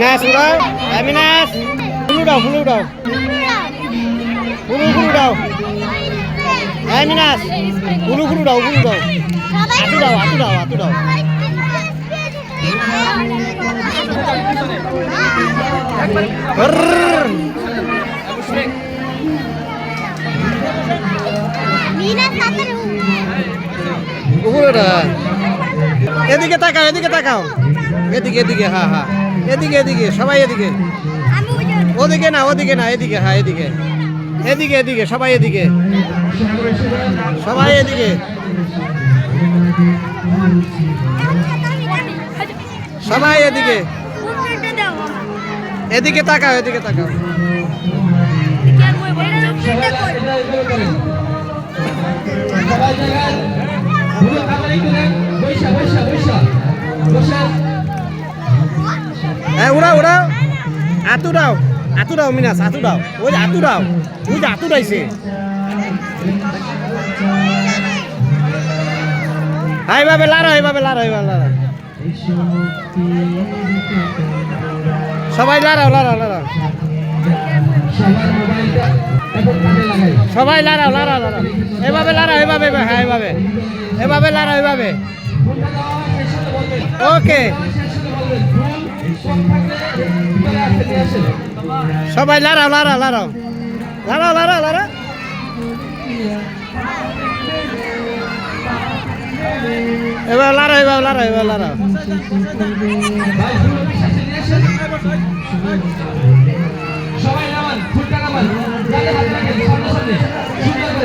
মিনাস উড়াও মিনাস ফুলু দাও ফুলু দাও ফুলু দাও মিনাস ফুলু দাও আতু দাও এদিকে তাকাও এদিকে হ্যাঁ এদিকে সবাই এদিকে ওদিকে না এদিকে হ্যাঁ এদিকে সবাই এদিকে এদিকে তাকাও উড়াও আতু দাও মিনাস আতু দাও ওই যে আতু দাইছে এইভাবে লাড়া সবাই লাড়াও সবাই লাড়াও এভাবে লাড়াও এভাবে ওকে সবাই লাড়াও এবার লাড়াও সবাই নামান ফুলটা নামান যাতে হাত রাখেন সামনে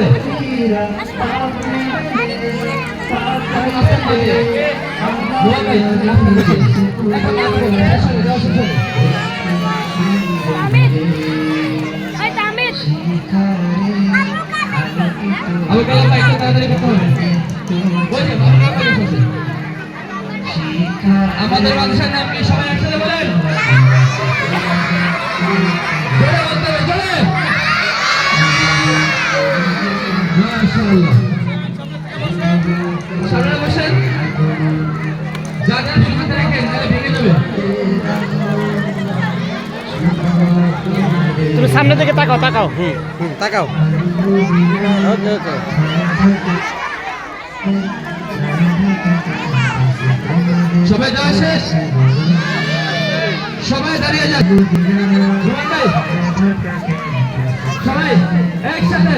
আমাদের বাংলাদেশের নাম কি সবাই একসাথে বলেন তুমি সামনে দিকে তাকাও ওকে সবাই যাওয়া শেষ সবাই দাঁড়িয়ে যান সবাই একসাথে